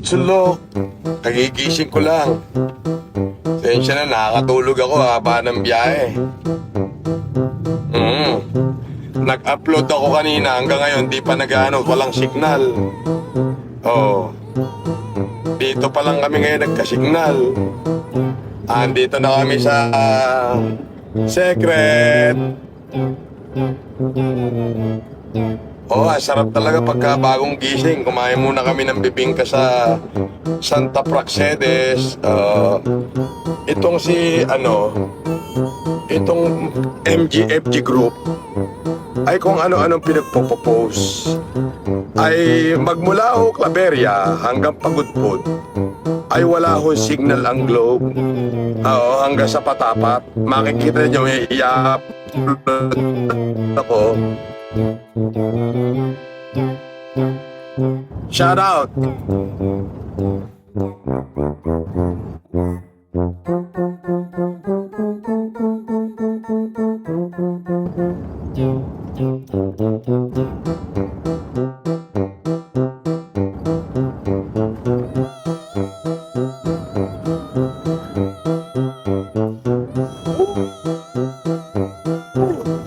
Sulok, nagigising ko lang. Sensya na, nakakatulog ako haba ng biyahe. Nag-upload ako kanina, hanggang ngayon di pa walang signal. Oh, dito pa lang kami ngayon nagka-signal. Andito na kami sa Secret. Oh, sarap talaga pagka bagong gising. Kumain muna kami ng bibingka sa Santa Praxedes. Itong itong MGFG group ay kung ano-anong pinagpo-post. Ay magmula ho Claveria hanggang Pagudpod ay wala ho signal ang globe. Hanggang sa Patapat. Makikita nyo, i-upload ako. Shout out.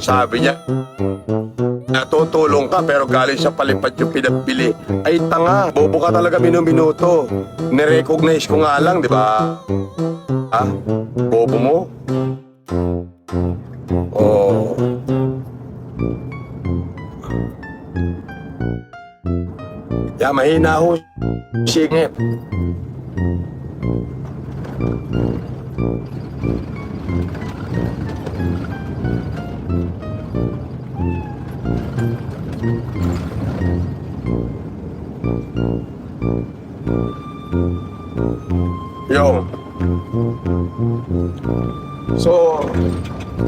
Sabi niya, natutulong ka pero galing sa palipad yung pinabili. Ay tanga, bobo ka talaga minuto. Nirecognize ko nga lang, di ba? Bobo mo? Oh. Mahina ho. Singit. Yo. So,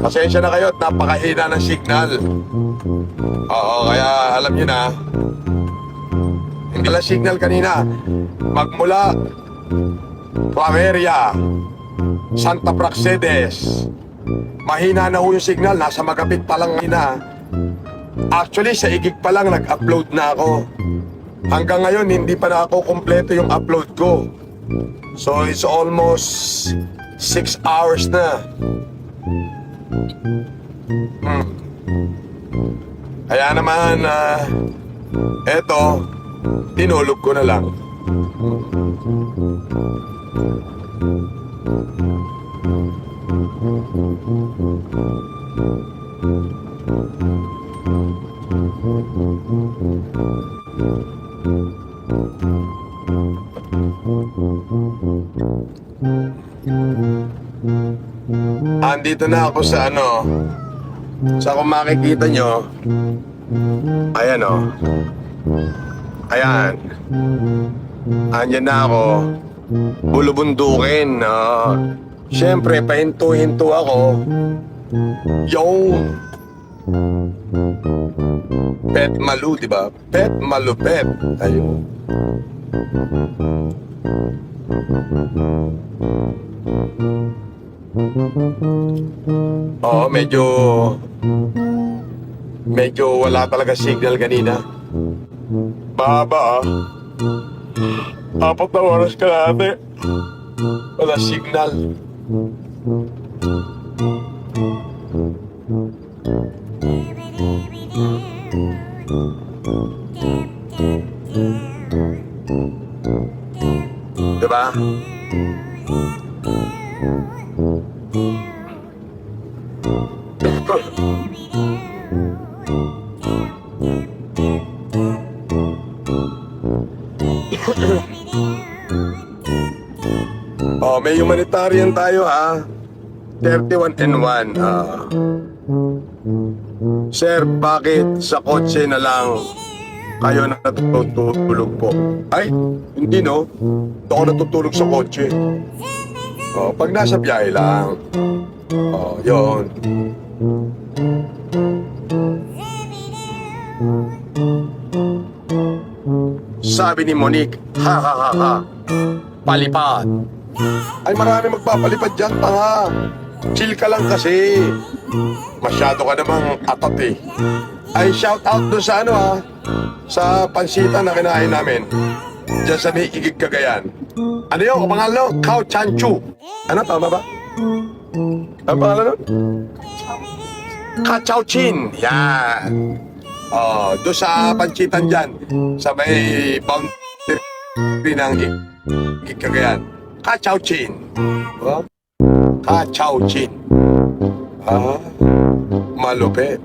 pasensya na kayo at napakahina ng signal. Oo, kaya alam nyo na, hindi lang signal kanina. Magmula Claveria, Santa Praxedes, mahina na ho yung signal. Nasa Magapit pa lang mahina. Actually, sa Igig pa lang nag-upload na ako. Hanggang ngayon, hindi pa na ako kompleto yung upload ko. So, it's almost 6 hours na. Kaya naman, eto, tinulog ko na lang. Andito na ako sa sa kung makikita nyo, ayan ayan, andyan na ako, bulubundukin. Siyempre, pahinto-hinto ako. Yung Pet Malu, diba? Pet Malupet. Ayun. Oo, medyo wala talaga signal kanina. Baba 4 na oras ka natin. Wala signal. Diba? May humanitarian tayo 31 and 1. Sir, bakit sa kotse na lang kayo natutulog po? Ay, hindi no. Hindi ako natutulog sa kotse. Pag nasa biyahe lang. Yun. Sabi ni Monique, ha ha ha ha, palipad. Ay, marami magpapalipad dyan, tanga. Chill ka lang kasi. Masyado ka namang atat Ay, shout out doon sa sa pansita na kinain namin. Diyan sa may Igig, Cagayan. Ano yun? Ang pangalan nun? Khao Chan Chu. Ano? Tama ba? Ano pangalan nun? Kachao Chin. Yan. Oh, doon sa Panchitan dyan. Sa may boundary ng Igig, Cagayan. Kachao Chin. Oh? Kachao Chin. Ah, malupit.